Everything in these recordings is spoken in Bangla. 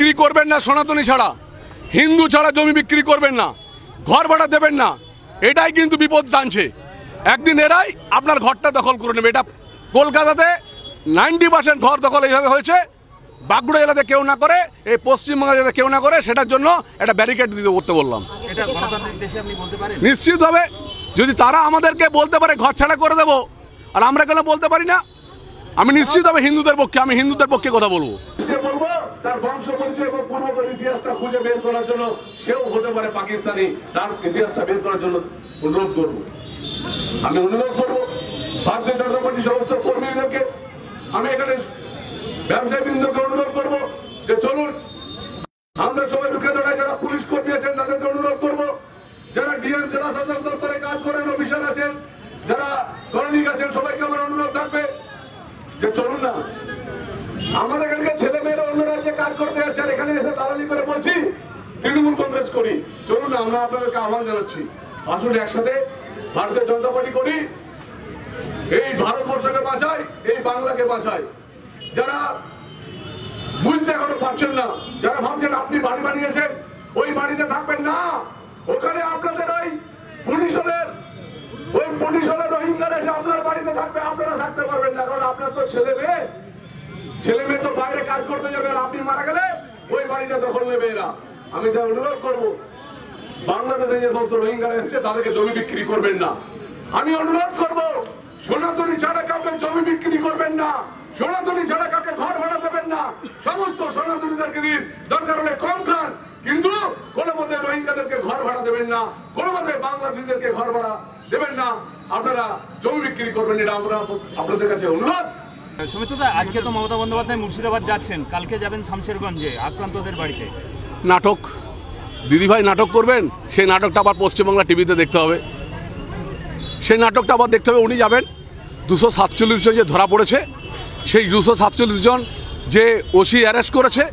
বিক্রি করবেন না সনাতনী ছাড়া, হিন্দু ছাড়া জমি বিক্রি করবেন না, ঘর ভাড়া দেবেন না, এটাই কিন্তু বিপদ টানছে। একদিন এরাই আপনার ঘরটা দখল করে নেবে। এটা কলকাতাতে 90% ঘর দখল এইভাবে হয়েছে। বাঁকুড়া জেলাতে কেউ না করে, এই পশ্চিমবঙ্গে যাতে কেউ না করে, সেটার জন্য একটা ব্যারিকেড দিতে করতে বললাম। এটা গণতান্ত্রিক দেশে আপনি বলতে পারেন? নিশ্চিতভাবে। যদি তারা আমাদেরকে বলতে পারে ঘর ছাড়া করে দেবো, আর আমরা কেন বলতে পারি না? আমি নিশ্চিতভাবে হিন্দুদের পক্ষে, আমি হিন্দুদের পক্ষে কথা বলবো। তার বংশ পরিচয় এবং পূর্বতন ইতিহাসটা খুঁজে বের করার জন্য সেও হতে পারে পাকিস্তানি, তার ইতিহাসটা বের করার জন্য অনুরোধ করবো। আমি অনুরোধ করবো ভারতীয় জনতা পার্টির সমস্ত কর্মীদেরকে, আমি এখানে ব্যবসায়ী বৃন্দকে অনুরোধ করবো যে চলুন আমরা সবাই রুখে দাঁড়াই। যারা পুলিশ কর্মী আছেন তাদেরকে অনুরোধ করবো, যারা ডিএম জেলা শাসক দপ্তরে কাজ করেন, অফিসার আছেন, যারা কর্মী আছেন, সবাইকে আমার অনুরোধ থাকবে যে চলুন না, আমাদের এখানকার ছেলে মেয়েরা অন্য রাজ্যে কাজ করতে যাচ্ছে, আর এখানে এসে দালালি করে বলছি তৃণমূল কংগ্রেস করি। চলুন না, আমরা আপনাদেরকে আহ্বান জানাচ্ছি, আসলে একসাথে ভারতীয় জনতা পার্টি করি, এই ভারতবর্ষকে বাঁচাই, এই বাংলাকে বাঁচাই। যারা বুঝতে এখনো পারছেন না, যারা ভাবছেন আপনি বাড়ি বানিয়েছেন ওই বাড়িতে থাকবেন না, ওখানে আপনাদের ওই পুলিশ হলে রোহিঙ্গারা এসে আপনার বাড়িতে থাকবে, আপনারা থাকতে পারবেন না, কারণ আপনার তো ছেলে মেয়ে তো বাইরে কাজ করতে যাবে, আর আপনি মারা গেলে ওই বাড়িটা দখল নেবে এরা। আমি তাই অনুরোধ করবো বাংলাদেশে যে সমস্ত রোহিঙ্গারা এসছে তাদেরকে জমি বিক্রি করবেন না। আমি অনুরোধ করবো সনাতনী ছাড়া কাউকে জমি বিক্রি করবেন না, সনাতনী ছাড়া কাউকে ঘর ভাড়া দেবেন না। সমস্ত সনাতনীদেরকে দিন, দরকার হলে কম খান, কিন্তু কোনো মতে রোহিঙ্গাদেরকে ঘর ভাড়া দেবেন না, কোনো মতে বাংলাদেশিদেরকে ঘর ভাড়া দেবেন না, আপনারা জমি বিক্রি করবেন, এটা আমরা আপনাদের কাছে অনুরোধ। সুমিত্রদা, আজকে তো মমতা বন্দ্যোপাধ্যায় মুর্শিদাবাদ যাচ্ছেন, কালকে যাবেন শামশেরগঞ্জে আক্রান্তদের বাড়িতে। নাটক, দিদিভাই নাটক করবেন, সেই নাটকটা আবার পশ্চিমবাংলা টিভিতে দেখতে হবে, সেই নাটকটা আবার দেখতে হবে। উনি যাবেন, 247 জন যে ধরা পড়েছে, সেই 247 জন যে ওসি অ্যারেস্ট করেছে,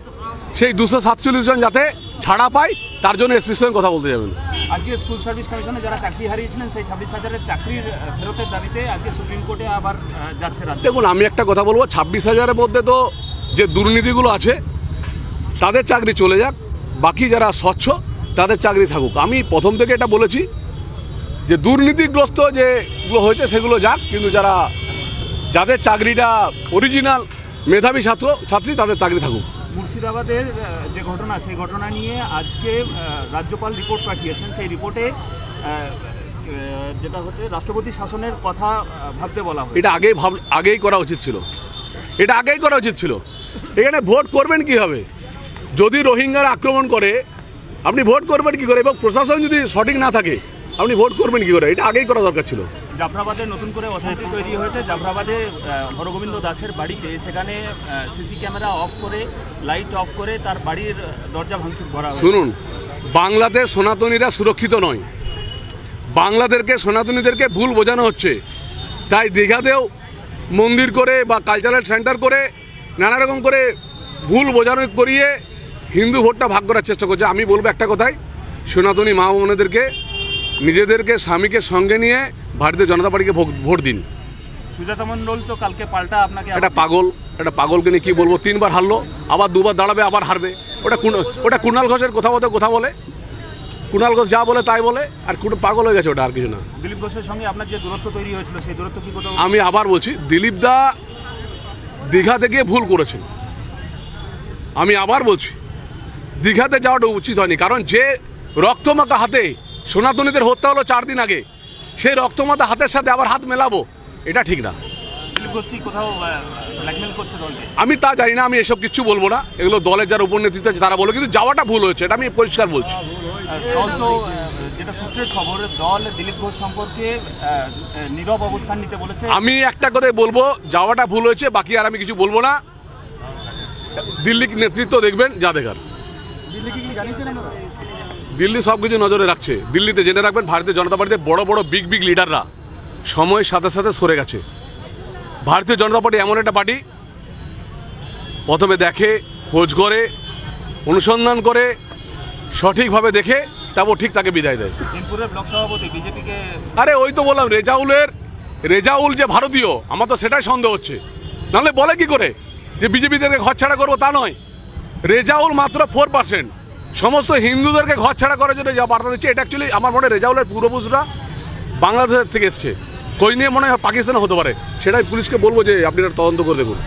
সেই 247 জন যাতে ছাড়া পায়, তার জন্য এসপির সঙ্গে কথা বলতে যাবেন। আজকে স্কুল সার্ভিস কমিশনে যারা চাকরি হারিয়েছিলেন, সেই 26,000-এর চাকরির ফেরতের দাবিতে আজকে সুপ্রিম কোর্টে আবার যাচ্ছে রাজ্য। দেখুন, আমি একটা কথা বলবো, 26,000-এর মধ্যে তো যে দুর্নীতিগুলো আছে তাদের চাকরি চলে যাক, বাকি যারা স্বচ্ছ তাদের চাকরি থাকুক। আমি প্রথম থেকে এটা বলেছি যে দুর্নীতিগ্রস্ত যেগুলো হয়েছে সেগুলো যাক, কিন্তু যাদের চাকরিটা অরিজিনাল মেধাবী ছাত্রী তাদের চাকরি থাকুক। মুর্শিদাবাদের যে ঘটনা, সেই ঘটনা নিয়ে আজকে রাজ্যপাল রিপোর্ট পাঠিয়েছেন। সেই রিপোর্টে যেটা হচ্ছে রাষ্ট্রপতি শাসনের কথা ভাবতে বলা হয়। এটা আগেই করা উচিত ছিল, এটা আগেই করা উচিত ছিল। এখানে ভোট করবেন কি হবে? যদি রোহিঙ্গারা আক্রমণ করে আপনি ভোট করবেন কি করে, এবং প্রশাসন যদি সঠিক না থাকে আপনি ভোট করবেন কি করে? এটা আগেই করা দরকার ছিল। জাফরাবাদে নতুন করে অশান্তি তৈরি হয়েছে। জাফরাবাদে হরগোবিন্দ দাসের বাড়িতে, সেখানে সিসি ক্যামেরা অফ করে, লাইট অফ করে তার বাড়ির দরজা ভাঙচুর করা হয়। শুনুন, বাংলাদেশ সনাতনীরা সুরক্ষিত নয়, সনাতনীদেরকে ভুল বোঝানো হচ্ছে। তাই দীঘাতেও মন্দির করে বা কালচারাল সেন্টার করে নানা রকম করে ভুল বোঝানো করিয়ে হিন্দু ভোটটা ভাগ করার চেষ্টা করছে। আমি বলবো একটা কথাই, সনাতনী মা বোনেদেরকে, নিজেদেরকে স্বামীকে সঙ্গে নিয়ে ভারতীয় জনতা পার্টিকে ভোট দিন। সুজাতা মণ্ডল তো কালকে পাল্টা আপনাকে, একটা পাগলকে নিয়ে কি বলবো, 3 বার হারলো, আবার 2 বার দাঁড়াবে, আবার হারবে। ওটা কুণাল ঘোষের কথা বলে, কুণাল ঘোষ যা বলে তাই বলে, আর পাগল হয়ে গেছে, ওটা আর কিছু না। দিলীপ ঘোষের সঙ্গে আপনার যে দূরত্ব তৈরি হয়েছিল, সেই দূরত্ব কি কোথাও? আমি আবার বলছি, দিলীপ দা দীঘাতে গিয়ে ভুল করেছেন। আমি আবার বলছি, দীঘাতে যাওয়াটা উচিত হয়নি, কারণ যে রক্তমাখা হাতে সনাতনীদের হত্যা হলো 4 দিন আগে, সেই রক্তমাখা হাতের সাথে আবার হাত মেলাবো, এটা ঠিক না। দিলীপ ঘোষ কি কোথাও ব্ল্যাকমেল করছে দলকে? আমি তা জানি না, আমি এসব কিছু বলবো না, এগুলো দলের যারা উপনেতৃত্ব আছে তারা বলে, কিন্তু যাওয়াটা ভুল হয়েছে, এটা আমি পরিষ্কার বলছি। দল তো, যেটা সূত্রের খবর, দল দিলীপ ঘোষ সম্পর্কে নীরব অবস্থান নিতে বলেছে। আমি একটা কথাই বলবো, যাওয়াটা ভুল হয়েছে, বাকি আর আমি কিছু বলবো না। দিল্লির নেতৃত্ব দেখবেন যা দেখার। দিল্লি সব কিছু নজরে রাখছে। দিল্লিতে জেনে রাখবেন, ভারতীয় জনতা পার্টিতে বড় বড় বিগ লিডাররা সময়ের সাথে সাথে সরে গেছে। ভারতীয় জনতা পার্টি এমন একটা পার্টি, প্রথমে দেখে, খোঁজ করে, অনুসন্ধান করে, সঠিকভাবে দেখে তারপর ঠিক তাকে বিদায় দেয়। আরে ওই তো বললাম, রেজাউল যে ভারতীয়, আমার তো সেটাই সন্দেহ হচ্ছে। নাহলে বলে কি করে যে বিজেপিদেরকে ঘর ছাড়া করবো? তা নয়, রেজাউল মাত্র 4%। সমস্ত হিন্দুদেরকে ঘর ছাড়া করার জন্য যা বার্তা দিচ্ছে, এটা অ্যাকচুয়ালি আমার মনে হয় রেজাউলের পূর্বপুরুষরা বাংলাদেশের থেকে এসছে, কই নিয়ে মনে হয় পাকিস্তানে হতে পারে। সেটাই পুলিশকে বলবো যে আপনি এটা তদন্ত করে দেখুন।